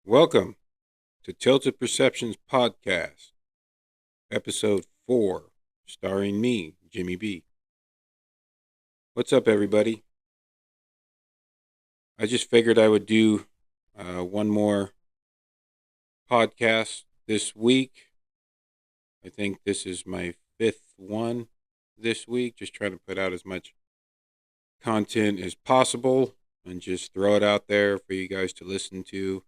Welcome to Tilted Perceptions Podcast, Episode 4, starring me, Jimmy B. What's up, everybody? I just figured I would do one more podcast this week. I think this is my fifth one this week, just trying to put out as much content as possible and just throw it out there for you guys to listen to.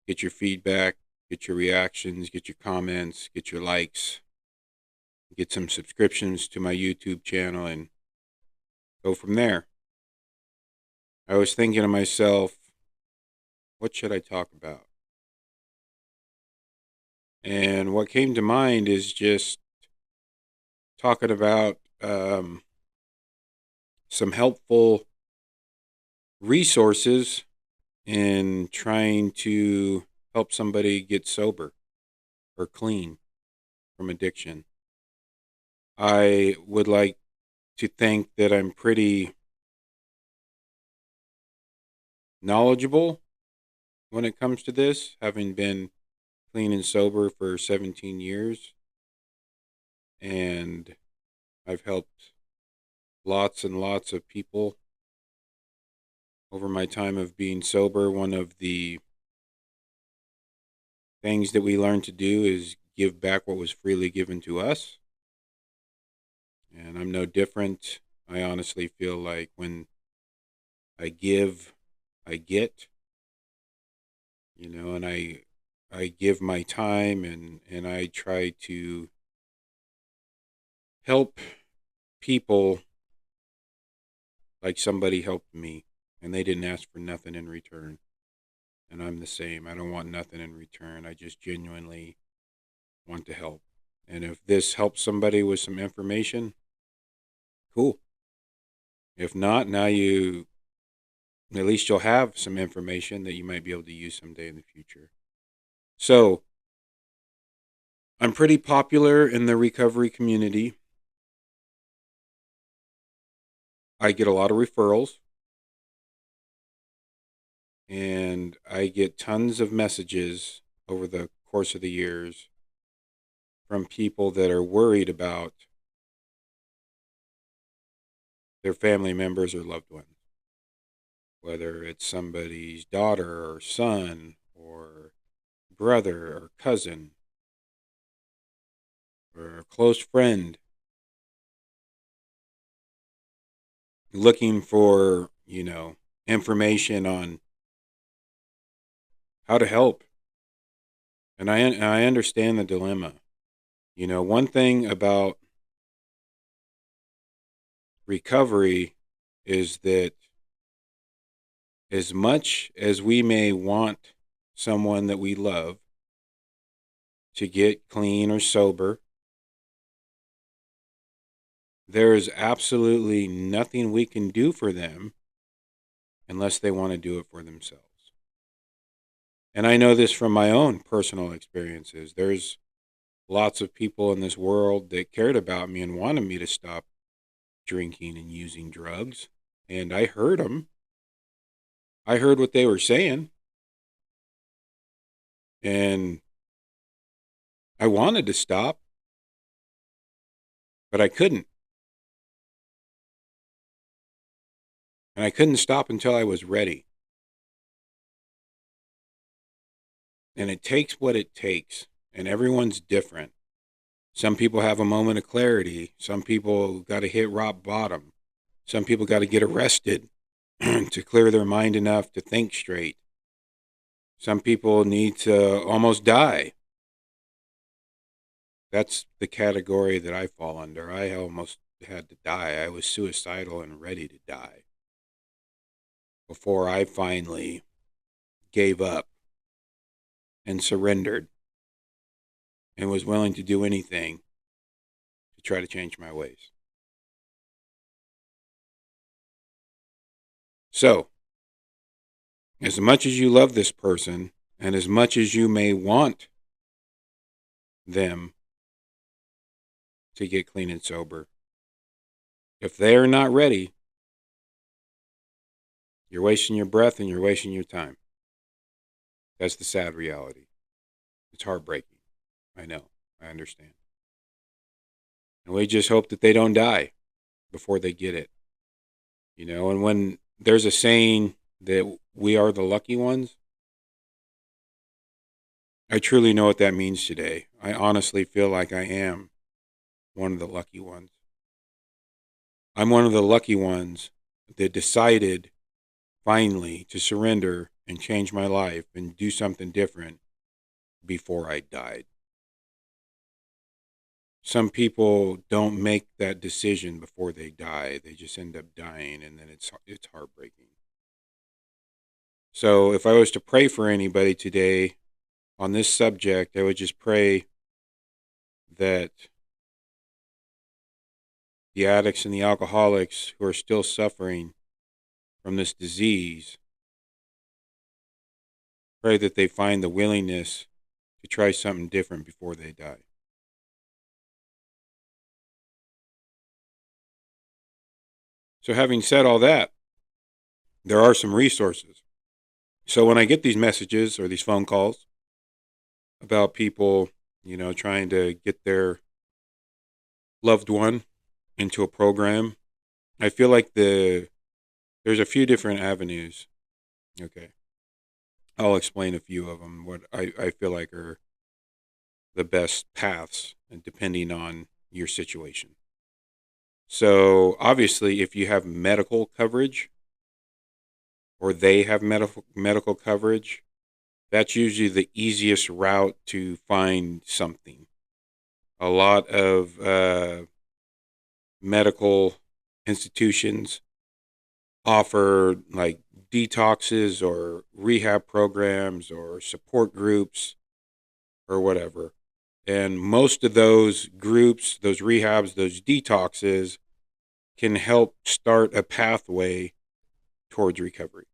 Get your feedback, get your reactions, get your comments, get your likes, get some subscriptions to my YouTube channel, and go from there. I was thinking to myself, what should I talk about? And what came to mind is just talking about some helpful resources in trying to help somebody get sober or clean from addiction. I would like to think that I'm pretty knowledgeable when it comes to this, having been clean and sober for 17 years. And I've helped lots and lots of people over my time of being sober. One of the things that we learn to do is give back what was freely given to us. And I'm no different. I honestly feel like when I give, I get, and I give my time and I try to help people like somebody helped me and they didn't ask for nothing in return. And I'm the same. I don't want nothing in return. I just genuinely want to help. And if this helps somebody with some information, cool. If not, now at least you'll have some information that you might be able to use someday in the future. So, I'm pretty popular in the recovery community. I get a lot of referrals. And I get tons of messages over the course of the years from people that are worried about their family members or loved ones, whether it's somebody's daughter or son or brother or cousin or a close friend, looking for, information on how to help. And I understand the dilemma. One thing about recovery is that as much as we may want someone that we love to get clean or sober, there is absolutely nothing we can do for them unless they want to do it for themselves. And I know this from my own personal experiences. There's lots of people in this world that cared about me and wanted me to stop drinking and using drugs. And I heard them. I heard what they were saying. And I wanted to stop, but I couldn't. And I couldn't stop until I was ready. And it takes what it takes. And everyone's different. Some people have a moment of clarity. Some people got to hit rock bottom. Some people got to get arrested to clear their mind enough to think straight. Some people need to almost die. That's the category that I fall under. I almost had to die. I was suicidal and ready to die before I finally gave up and surrendered and was willing to do anything to try to change my ways. So, as much as you love this person and as much as you may want them to get clean and sober, if they're not ready, you're wasting your breath and you're wasting your time. That's the sad reality. It's heartbreaking. I know. I understand. And we just hope that they don't die before they get it. And when there's a saying that we are the lucky ones, I truly know what that means today. I honestly feel like I am one of the lucky ones. I'm one of the lucky ones that decided finally to surrender and change my life and do something different before I died. Some people don't make that decision before they die. They just end up dying, and then it's heartbreaking. So if I was to pray for anybody today on this subject, I would just pray that the addicts and the alcoholics who are still suffering from this disease, pray that they find the willingness to try something different before they die. So having said all that, there are some resources. So when I get these messages or these phone calls about people, trying to get their loved one into a program, I feel like there's a few different avenues. Okay. I'll explain a few of them, what I feel like are the best paths, and depending on your situation. So obviously, if you have medical coverage or they have medical coverage, that's usually the easiest route to find something. A lot of medical institutions offer like detoxes or rehab programs or support groups or whatever. And most of those groups, those rehabs, those detoxes can help start a pathway towards recovery.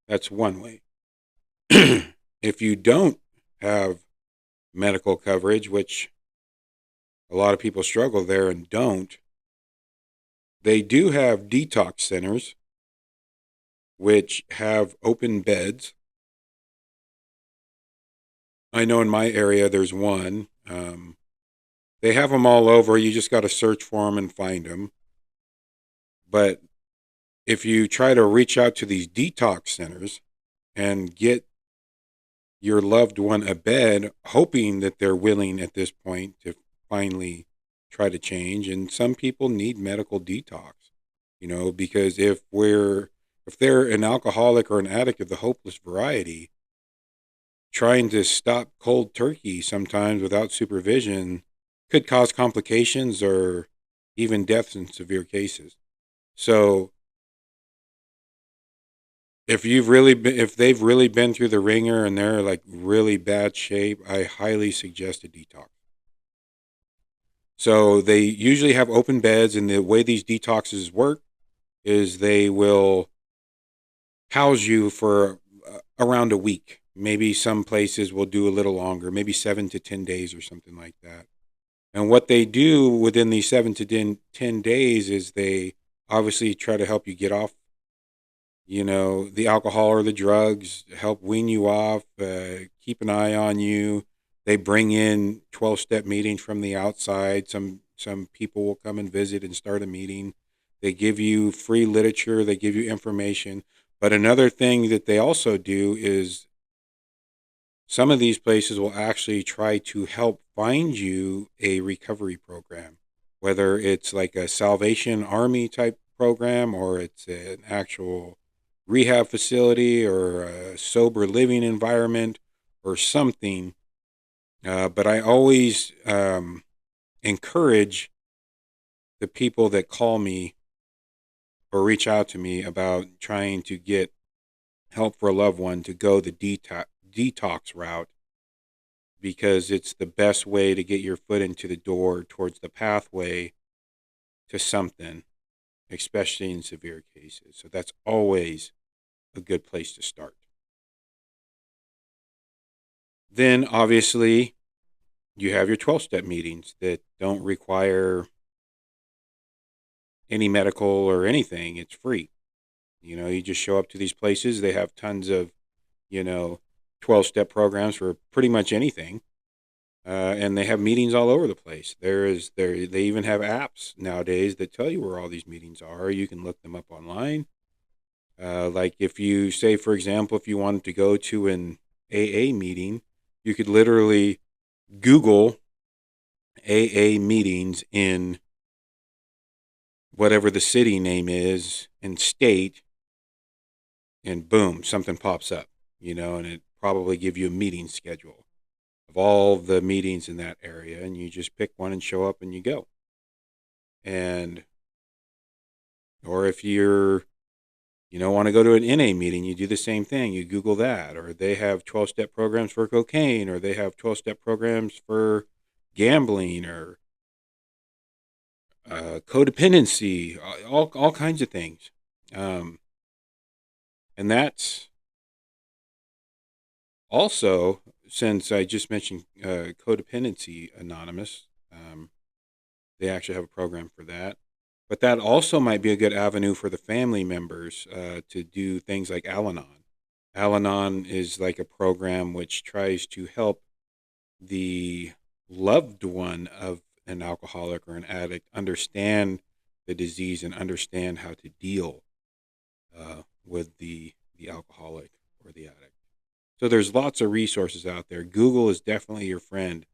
That's one way. If you don't have medical coverage, which a lot of people struggle there and don't, they do have detox centers which have open beds. I know in my area there's one. They have them all over. You just got to search for them and find them. But if you try to reach out to these detox centers and get your loved one a bed, hoping that they're willing at this point to finally try to change. And some people need medical detox, because if they're an alcoholic or an addict of the hopeless variety, trying to stop cold turkey sometimes without supervision could cause complications or even deaths in severe cases. So if they've really been through the ringer and they're like really bad shape, I highly suggest a detox. So they usually have open beds, and the way these detoxes work is they will house you for around a week. Maybe some places will do a little longer, maybe 7 to 10 days or something like that. And what they do within these 7 to 10 days is they obviously try to help you get off, the alcohol or the drugs, help wean you off, keep an eye on you. They bring in 12-step meetings from the outside. Some people will come and visit and start a meeting. They give you free literature. They give you information. But another thing that they also do is some of these places will actually try to help find you a recovery program, whether it's like a Salvation Army type program or it's an actual rehab facility or a sober living environment or something. But I always encourage the people that call me or reach out to me about trying to get help for a loved one to go the detox route, because it's the best way to get your foot into the door towards the pathway to something, especially in severe cases. So that's always a good place to start. Then obviously you have your 12-step meetings that don't require any medical or anything. It's free. You just show up to these places. They have tons of you know, 12-step programs for pretty much anything. And they have meetings all over the place. They even have apps nowadays that tell you where all these meetings are. You can look them up online. Like if you say, for example, if you wanted to go to an AA meeting, you could literally Google AA meetings in whatever the city name is and state, and boom, something pops up, and it probably give you a meeting schedule of all the meetings in that area, and you just pick one and show up and you go. And or if want to go to an NA meeting, you do the same thing. You Google that, or they have 12-step programs for cocaine, or they have 12-step programs for gambling, or codependency, all kinds of things. And that's also, since I just mentioned Codependency Anonymous, they actually have a program for that. But that also might be a good avenue for the family members to do things like Al Anon. Al Anon is like a program which tries to help the loved one of an alcoholic or an addict understand the disease and understand how to deal with the alcoholic or the addict. So there's lots of resources out there. Google is definitely your friend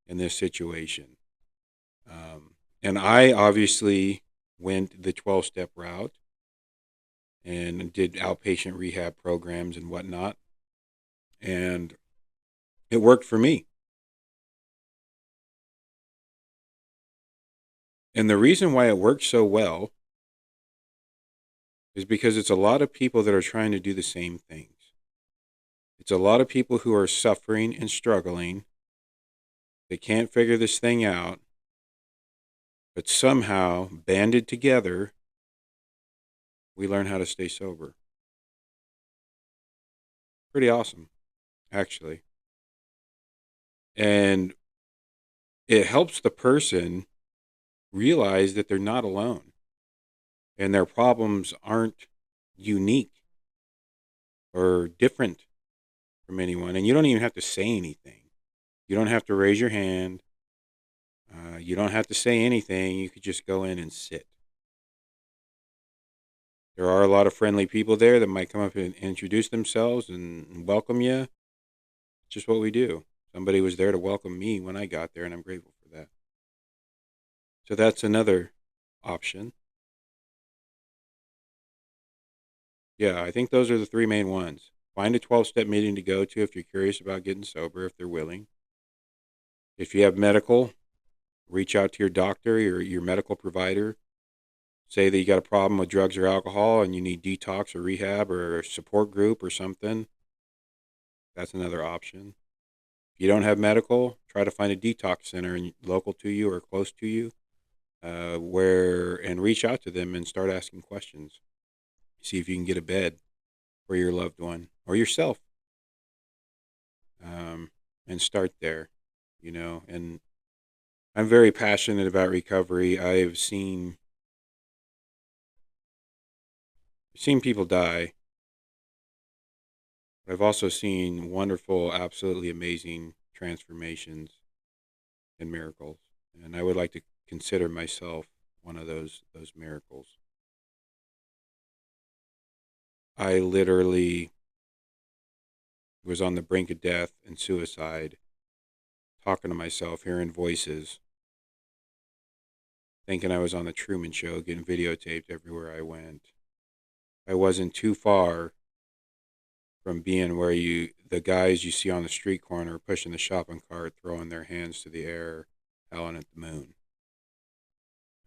in this situation. And I obviously went the 12-step route and did outpatient rehab programs and whatnot. And it worked for me. And the reason why it works so well is because it's a lot of people that are trying to do the same things. It's a lot of people who are suffering and struggling. They can't figure this thing out, but somehow, banded together, we learn how to stay sober. Pretty awesome, actually. And it helps the person realize that they're not alone and their problems aren't unique or different from anyone. And you don't even have to say anything. You don't have to raise your hand. You don't have to say anything. You could just go in and sit. There are a lot of friendly people there that might come up and introduce themselves and welcome you. It's just what we do. Somebody was there to welcome me when I got there, and I'm grateful for that. So that's another option. Yeah, I think those are the three main ones. Find a 12-step meeting to go to if you're curious about getting sober, if they're willing. If you have medical, reach out to your doctor or your medical provider. Say that you got a problem with drugs or alcohol and you need detox or rehab or a support group or something. That's another option. If you don't have medical, try to find a detox center local to you or close to you, and reach out to them and start asking questions. See if you can get a bed for your loved one or yourself, and start there, and I'm very passionate about recovery. I've seen people die. I've also seen wonderful, absolutely amazing transformations and miracles, and I would like to consider myself one of those miracles. I literally was on the brink of death and suicide, talking to myself, hearing voices, thinking I was on the Truman Show, getting videotaped everywhere I went. I wasn't too far from being where the guys you see on the street corner pushing the shopping cart, throwing their hands to the air, howling at the moon.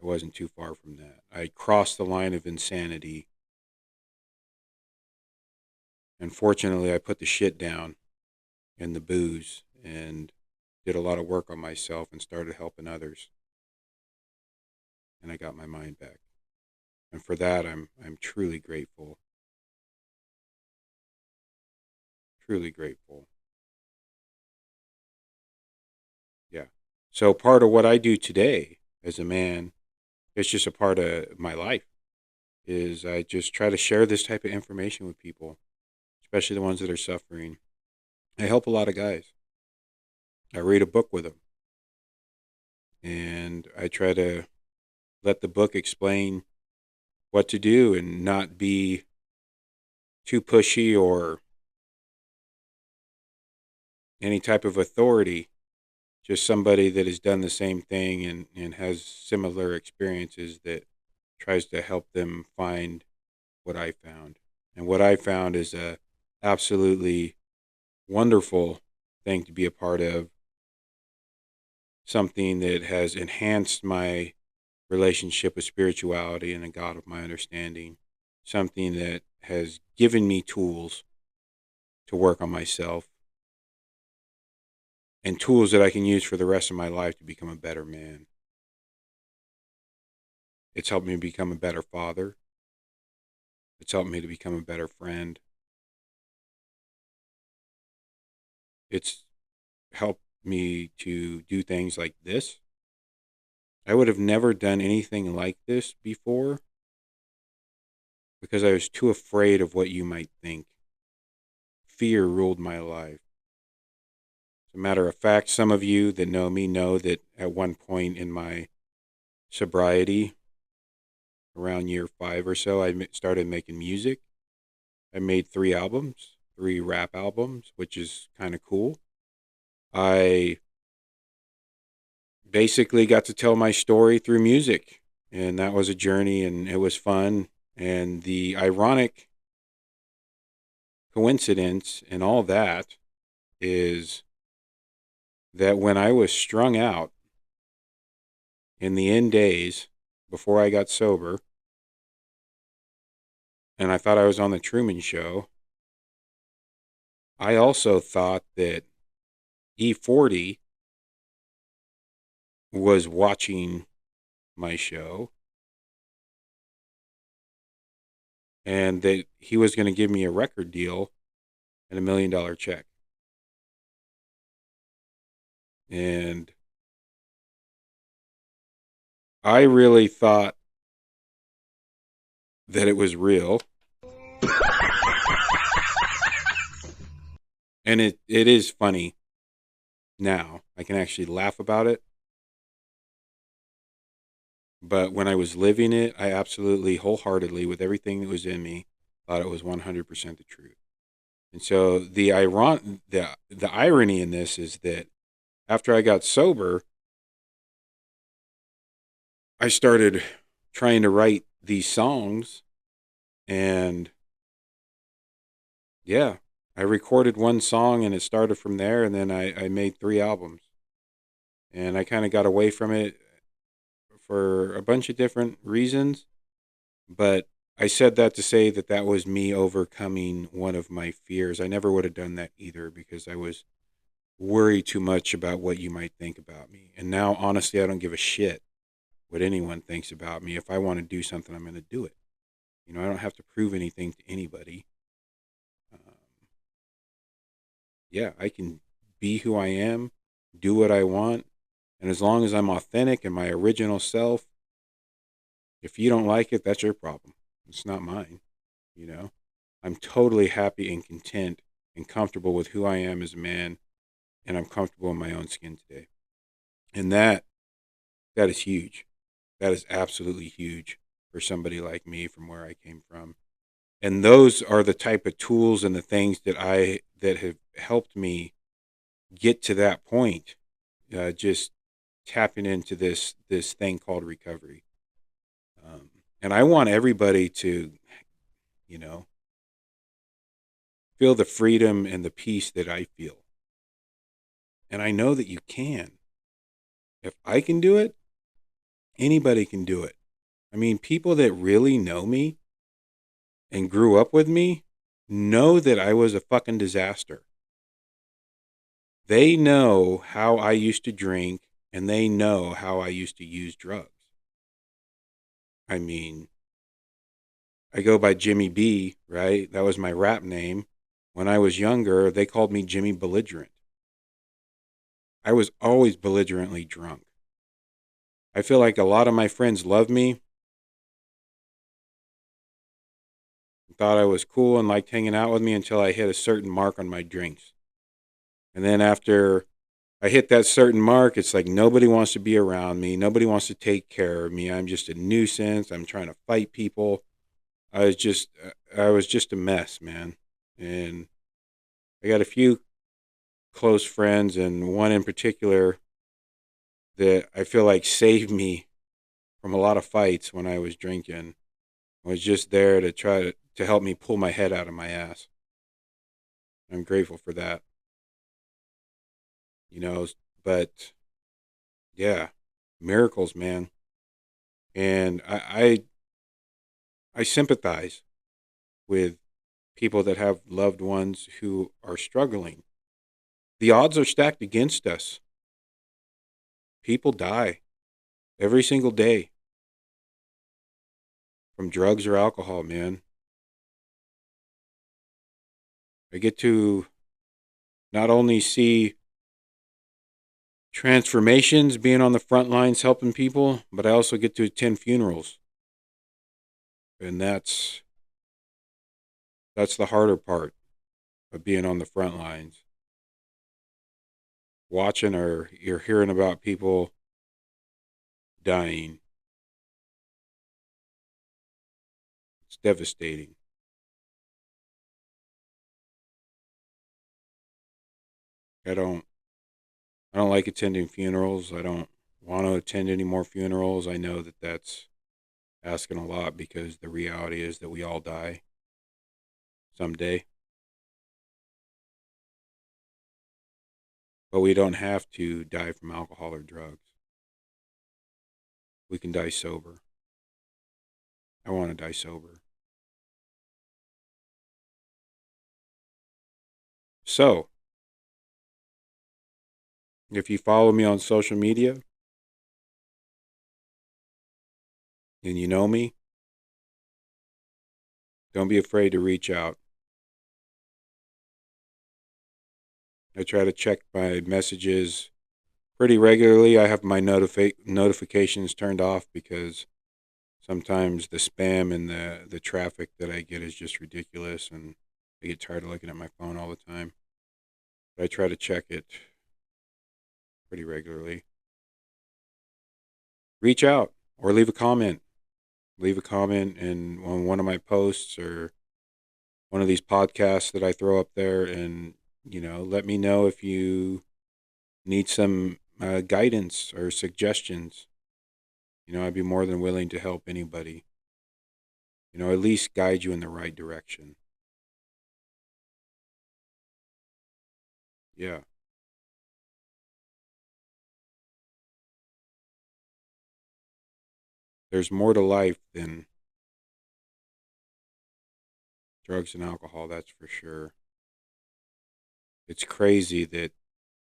I wasn't too far from that. I crossed the line of insanity. And fortunately, I put the shit down and the booze and did a lot of work on myself and started helping others. And I got my mind back. And for that, I'm truly grateful. Truly grateful. Yeah. So part of what I do today as a man, it's just a part of my life, is I just try to share this type of information with people, especially the ones that are suffering. I help a lot of guys. I read a book with them, and I try to let the book explain what to do and not be too pushy or any type of authority. Just somebody that has done the same thing and has similar experiences that tries to help them find what I found. And what I found is a absolutely wonderful thing to be a part of, something that has enhanced my relationship with spirituality and the God of my understanding, something that has given me tools to work on myself and tools that I can use for the rest of my life to become a better man. It's helped me become a better father. It's helped me to become a better friend. It's helped me to do things like this. I would have never done anything like this before because I was too afraid of what you might think. Fear ruled my life. As a matter of fact, some of you that know me know that at one point in my sobriety, around year 5 or so, I started making music. I made 3 albums, 3 rap albums, which is kind of cool. I basically got to tell my story through music, and that was a journey, and it was fun. And the ironic coincidence in all that is that when I was strung out in the end days before I got sober, and I thought I was on the Truman Show, I also thought that E40 was watching my show and that he was going to give me a record deal and $1 million check. And I really thought that it was real. And it is funny now. I can actually laugh about it. But when I was living it, I absolutely wholeheartedly, with everything that was in me, thought it was 100% the truth. And so the irony in this is that after I got sober, I started trying to write these songs, and yeah, I recorded one song and it started from there, and then I made 3 albums. And I kind of got away from it for a bunch of different reasons, but I said that to say that that was me overcoming one of my fears. I never would have done that either because I was worried too much about what you might think about me. And now, honestly, I don't give a shit what anyone thinks about me. If I want to do something, I'm going to do it. You know, I don't have to prove anything to anybody. Yeah, I can be who I am, do what I want, and as long as I'm authentic and my original self, if you don't like it, that's your problem. It's not mine, you know? I'm totally happy and content and comfortable with who I am as a man, and I'm comfortable in my own skin today. And that is huge. That is absolutely huge for somebody like me from where I came from. And those are the type of tools and the things that have helped me get to that point. Just tapping into this thing called recovery. And I want everybody to, you know, feel the freedom and the peace that I feel. And I know that you can. If I can do it, anybody can do it. I mean, people that really know me and grew up with me know that I was a fucking disaster. They know how I used to drink, and they know how I used to use drugs. I mean, I go by Jimmy B, right? That was my rap name. When I was younger, they called me Jimmy Belligerent. I was always belligerently drunk. I feel like a lot of my friends love me. thought I was cool and liked hanging out with me until I hit a certain mark on my drinks. And then after I hit that certain mark, it's like nobody wants to be around me. Nobody wants to take care of me. I'm just a nuisance. I'm trying to fight people. I was just a mess, man. And I got a few close friends, and one in particular that I feel like saved me from a lot of fights when I was drinking. Was just there to try to help me pull my head out of my ass. I'm grateful for that, you know. But yeah, miracles, man. And I sympathize with people that have loved ones who are struggling. The odds are stacked against us. People die every single day from drugs or alcohol, man. I get to not only see transformations being on the front lines helping people, but I also get to attend funerals. And that's the harder part of being on the front lines. Watching or you're hearing about people dying. It's devastating. I don't I don't like attending funerals. I don't want to attend any more funerals. I know that that's asking a lot because the reality is that we all die someday. But we don't have to die from alcohol or drugs. We can die sober. I want to die sober. So, if you follow me on social media and you know me, don't be afraid to reach out. I try to check my messages pretty regularly. I have my notifications turned off because sometimes the spam and the traffic that I get is just ridiculous, and I get tired of looking at my phone all the time. But I try to check it pretty regularly. Reach out or leave a comment. Leave a comment on one of my posts or one of these podcasts that I throw up there, and let me know if you need some guidance or suggestions. I'd be more than willing to help anybody. At least guide you in the right direction. Yeah. There's more to life than drugs and alcohol, that's for sure. It's crazy that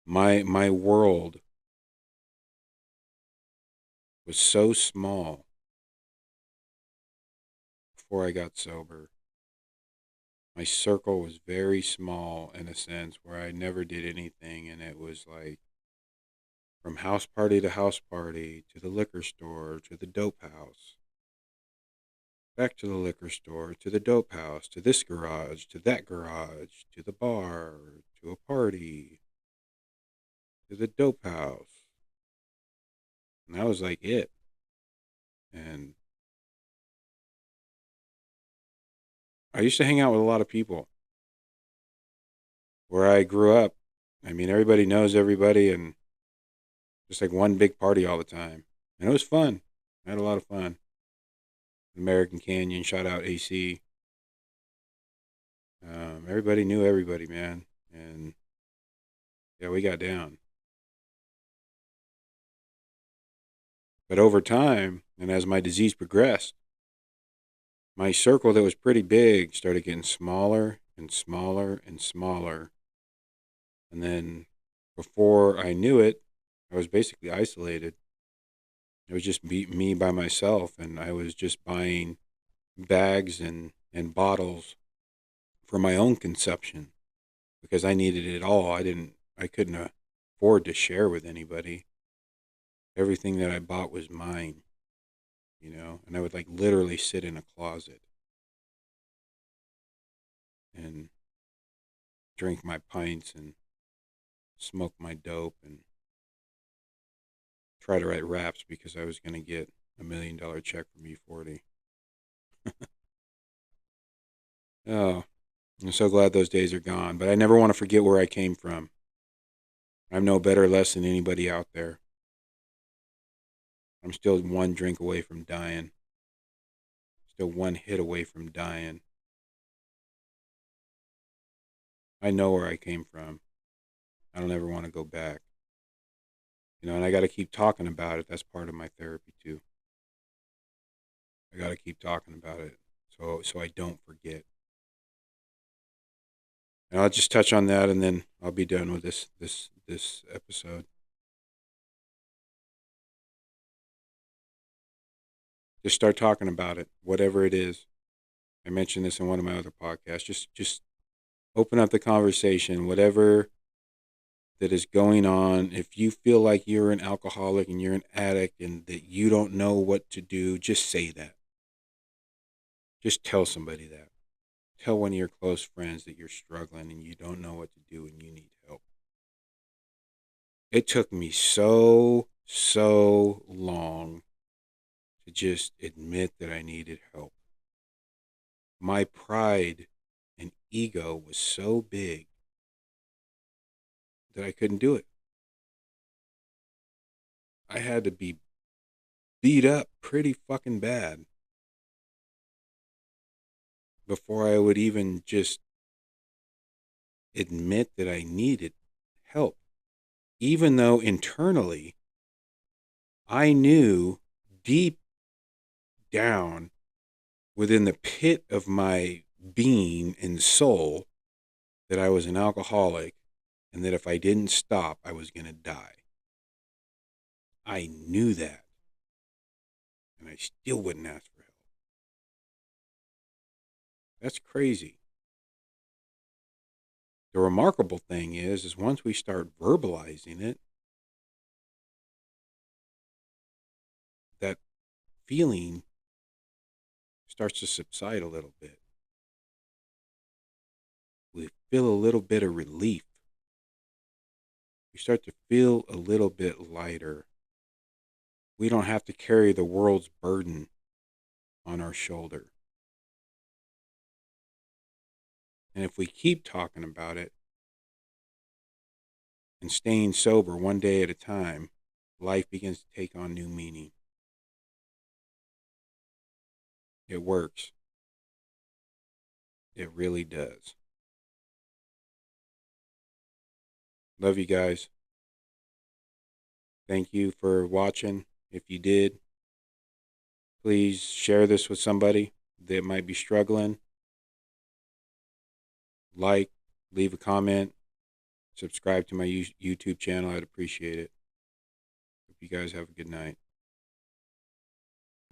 my world was so small before I got sober. My circle was very small in a sense where I never did anything, and it was like from house party to the liquor store to the dope house, back to the liquor store to the dope house to this garage to that garage to the bar to a party to the dope house. And that was like it. And I used to hang out with a lot of people where I grew up. I mean, everybody knows everybody, and just like one big party all the time. And it was fun. I had a lot of fun. American Canyon, shout out AC. Everybody knew everybody, man. And yeah, we got down. But over time, and as my disease progressed, my circle that was pretty big started getting smaller and smaller and smaller. And then before I knew it, I was basically isolated. It was just me by myself, and I was just buying bags and bottles for my own consumption because I needed it all. I couldn't afford to share with anybody. Everything that I bought was mine, and I would like literally sit in a closet drink my pints and smoke my dope and try to write raps because I was going to get $1 million check from E40. Oh, I'm so glad those days are gone, but I never want to forget where I came from. I'm no better or less than anybody out there. I'm still one drink away from dying. Still one hit away from dying. I know where I came from. I don't ever want to go back. And I got to keep talking about it. That's part of my therapy too. I got to keep talking about it so I don't forget. And I'll just touch on that, and then I'll be done with this episode. Just start talking about it, whatever it is. I mentioned this in one of my other podcasts. Just open up the conversation, whatever that is going on. If you feel like you're an alcoholic and you're an addict and that you don't know what to do, just say that. Just tell somebody that. Tell one of your close friends that you're struggling and you don't know what to do and you need help. It took me so long to just admit that I needed help. My pride and ego was so big that I couldn't do it. I had to be beat up pretty fucking bad before I would even just admit that I needed help. Even though internally I knew deep down within the pit of my being and soul that I was an alcoholic and that if I didn't stop, I was going to die. I knew that. And I still wouldn't ask for help. That's crazy. The remarkable thing is once we start verbalizing it, that feeling starts to subside a little bit. We feel a little bit of relief. We start to feel a little bit lighter. We don't have to carry the world's burden on our shoulder. And if we keep talking about it and staying sober one day at a time, life begins to take on new meaning. It works. It really does. Love you guys. Thank you for watching. If you did, please share this with somebody that might be struggling. Like, leave a comment, subscribe to my YouTube channel. I'd appreciate it. Hope you guys have a good night.